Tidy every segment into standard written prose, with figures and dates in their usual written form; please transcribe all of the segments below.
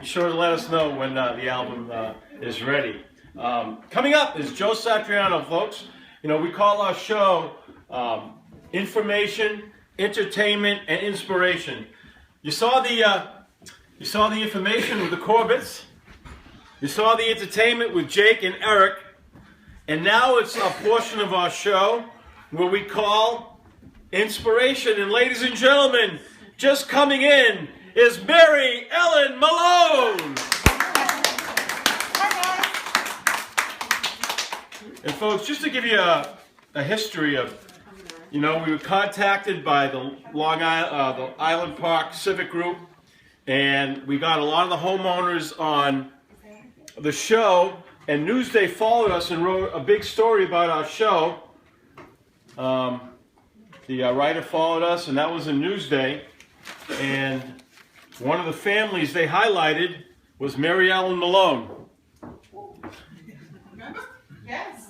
be sure to let us know when the album is ready. Coming up is Joe Satriano, folks. You know, we call our show Information, Entertainment, and Inspiration. You saw the information with the Corbetts. You saw the entertainment with Jake and Eric. And now it's a portion of our show where we call Inspiration. And ladies and gentlemen, just coming in is Mary Ellen Malone. And folks, just to give you a history of, you know, we were contacted by the the Island Park Civic Group, and we got a lot of the homeowners on the show, and Newsday followed us and wrote a big story about our show. The writer followed us, and that was in Newsday, and one of the families they highlighted was Mary Ellen Malone. Remember? Yes.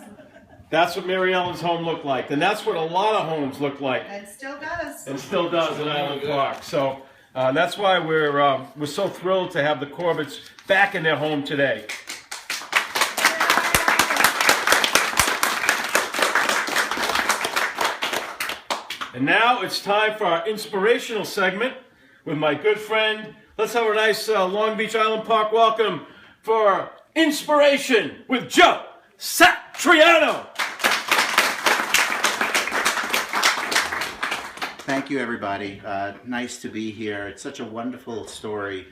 That's what Mary Ellen's home looked like, and that's what a lot of homes look like. And still does. And still does at Island Park. So that's why we're so thrilled to have the Corbetts back in their home today. And now it's time for our inspirational segment with my good friend. Let's have a nice Long Beach Island Park welcome for Inspiration with Joe Satriano. Thank you, everybody. Nice to be here. It's such a wonderful story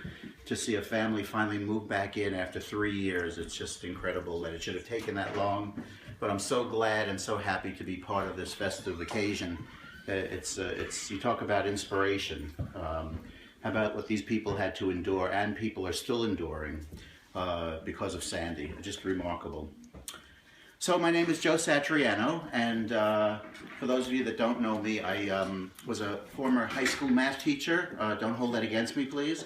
to see a family finally move back in after 3 years. It's just incredible that it should have taken that long. But I'm so glad and so happy to be part of this festive occasion. You talk about inspiration. How about what these people had to endure, and people are still enduring because of Sandy. Just remarkable. So my name is Joe Satriano, and for those of you that don't know me, I was a former high school math teacher. Don't hold that against me, please.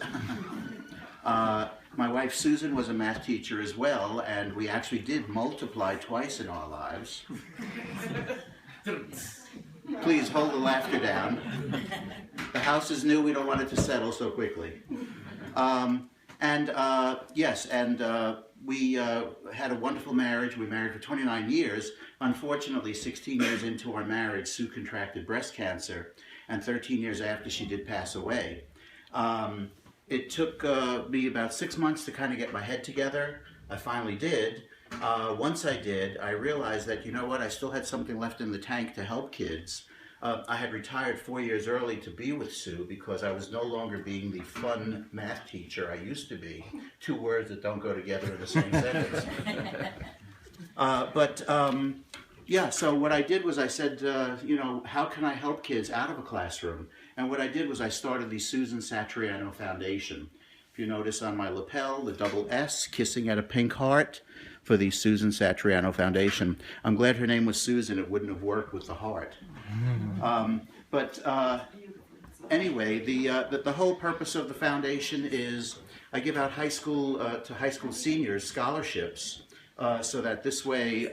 My wife Susan was a math teacher as well, and we actually did multiply twice in our lives. Please hold the laughter down. The house is new, we don't want it to settle so quickly. We had a wonderful marriage. We married for 29 years. Unfortunately, 16 years into our marriage, Sue contracted breast cancer, and 13 years after, she did pass away. It took me about 6 months to kind of get my head together. I finally did. Once I did, I realized that, you know what, I still had something left in the tank to help kids. I had retired 4 years early to be with Sue because I was no longer being the fun math teacher I used to be. Two words that don't go together in the same sentence. So what I did was I said, how can I help kids out of a classroom? And what I did was I started the Susan Satriano Foundation. If you notice on my lapel, the double S, kissing at a pink heart, for the Susan Satriano Foundation. I'm glad her name was Susan. It wouldn't have worked with the heart. Anyway, the whole purpose of the foundation is I give out high school to high school seniors scholarships so that this way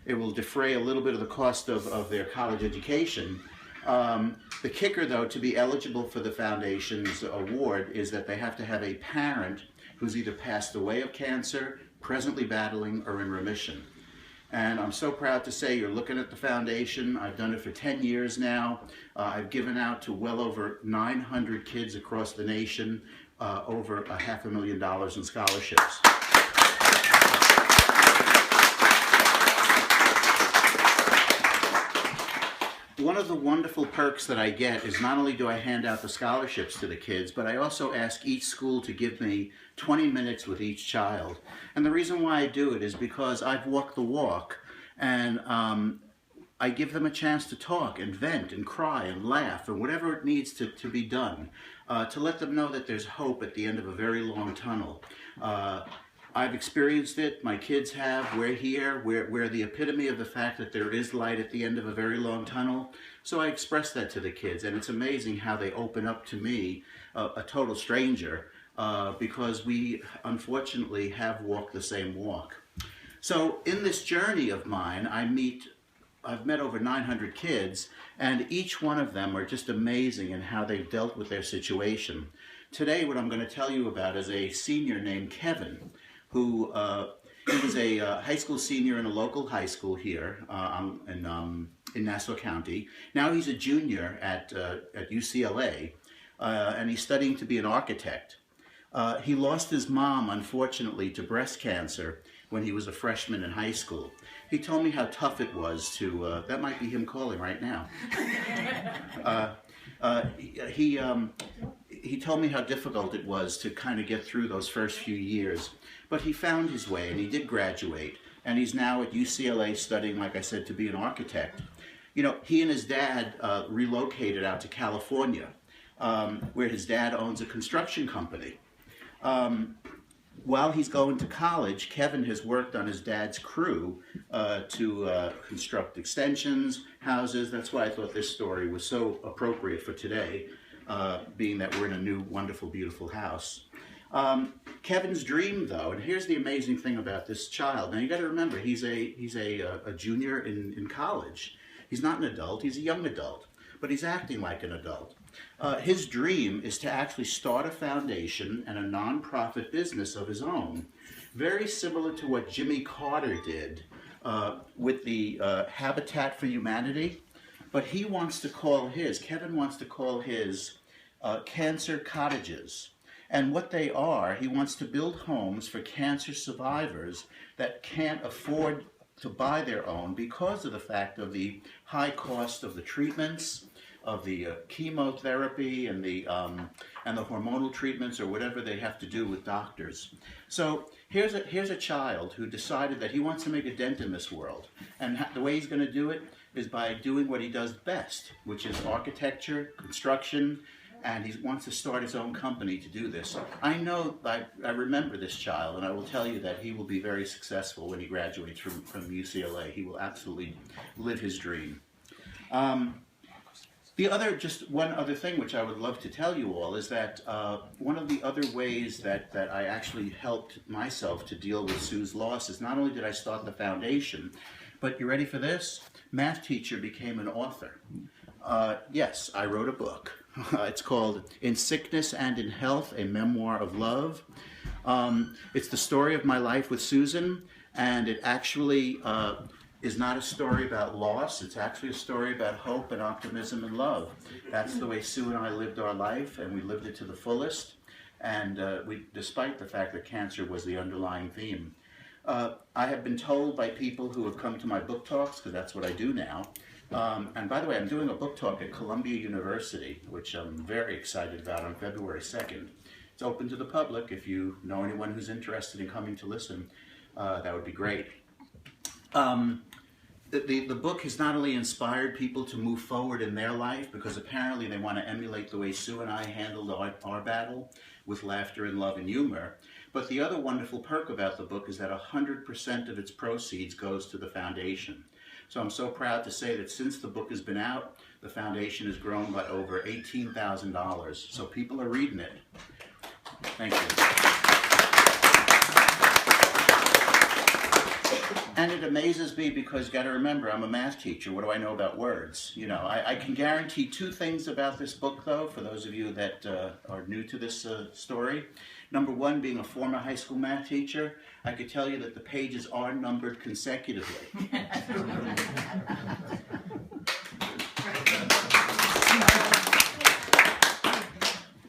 it will defray a little bit of the cost of their college education. The kicker, though, to be eligible for the foundation's award is that they have to have a parent who's either passed away of cancer, presently battling, or in remission. And I'm so proud to say you're looking at the foundation. I've done it for 10 years now. I've given out to well over 900 kids across the nation, over $500,000 in scholarships. One of the wonderful perks that I get is not only do I hand out the scholarships to the kids, but I also ask each school to give me 20 minutes with each child. And the reason why I do it is because I've walked the walk, and I give them a chance to talk and vent and cry and laugh and whatever it needs to be done, to let them know that there's hope at the end of a very long tunnel. I've experienced it, my kids have, we're here, we're the epitome of the fact that there is light at the end of a very long tunnel. So I express that to the kids, and it's amazing how they open up to me, a total stranger, because we unfortunately have walked the same walk. So in this journey of mine, I've met over 900 kids, and each one of them are just amazing in how they've dealt with their situation. Today, what I'm going to tell you about is a senior named Kevin, who he was a high school senior in a local high school here in Nassau County. Now he's a junior at UCLA, and he's studying to be an architect. He lost his mom, unfortunately, to breast cancer when he was a freshman in high school. He told me how tough it was to, that might be him calling right now. He told me how difficult it was to kind of get through those first few years. But he found his way, and he did graduate. And he's now at UCLA studying, like I said, to be an architect. You know, he and his dad relocated out to California, where his dad owns a construction company. While he's going to college, Kevin has worked on his dad's crew to construct extensions, houses. That's why I thought this story was so appropriate for today, being that we're in a new, wonderful, beautiful house. Kevin's dream, though, and here's the amazing thing about this child. Now, you got to remember, he's a junior in college. He's not an adult, he's a young adult, but he's acting like an adult. His dream is to actually start a foundation and a nonprofit business of his own, very similar to what Jimmy Carter did with the Habitat for Humanity. But he wants to call his, Kevin wants to call his cancer cottages. And what they are, he wants to build homes for cancer survivors that can't afford to buy their own because of the fact of the high cost of the treatments, of the chemotherapy and the hormonal treatments or whatever they have to do with doctors. So here's a child who decided that he wants to make a dent in this world, and the way he's going to do it is by doing what he does best, which is architecture, construction, and he wants to start his own company to do this. I know, I remember this child, and I will tell you that he will be very successful when he graduates from UCLA. He will absolutely live his dream. Just one other thing which I would love to tell you all is that one of the other ways that I actually helped myself to deal with Sue's loss is not only did I start the foundation, but you ready for this? Math teacher became an author. Yes, I wrote a book. It's called In Sickness and in Health, A Memoir of Love. It's the story of my life with Susan, and it actually is not a story about loss. It's actually a story about hope and optimism and love. That's the way Sue and I lived our life, and we lived it to the fullest. And despite the fact that cancer was the underlying theme. I have been told by people who have come to my book talks, because that's what I do now. And by the way, I'm doing a book talk at Columbia University, which I'm very excited about, on February 2nd. It's open to the public. If you know anyone who's interested in coming to listen, that would be great. The book has not only inspired people to move forward in their life, because apparently they want to emulate the way Sue and I handled our battle with laughter and love and humor, but the other wonderful perk about the book is that 100% of its proceeds goes to the foundation. So I'm so proud to say that since the book has been out, the foundation has grown by over $18,000. So people are reading it. Thank you. And it amazes me because you got to remember, I'm a math teacher. What do I know about words? You know, I can guarantee two things about this book, though, for those of you that are new to this story. Number one, being a former high school math teacher, I could tell you that the pages are numbered consecutively.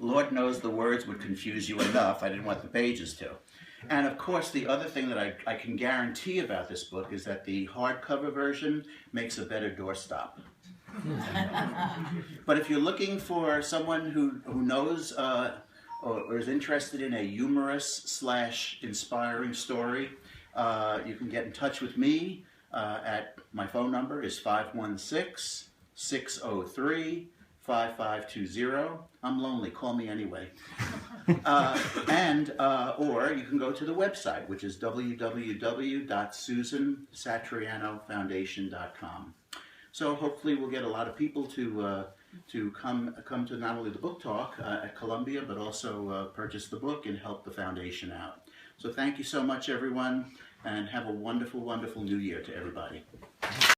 Lord knows the words would confuse you enough. I didn't want the pages to. And of course, the other thing that I can guarantee about this book is that the hardcover version makes a better doorstop. But if you're looking for someone who knows or is interested in a humorous / inspiring story, you can get in touch with me at my phone number is 516-603-5520. I'm lonely, call me anyway. Or you can go to the website, which is www.susansatrianofoundation.com. So hopefully we'll get a lot of people to come to not only the book talk at Columbia, but also purchase the book and help the foundation out. So thank you so much, everyone, and have a wonderful, wonderful new year to everybody.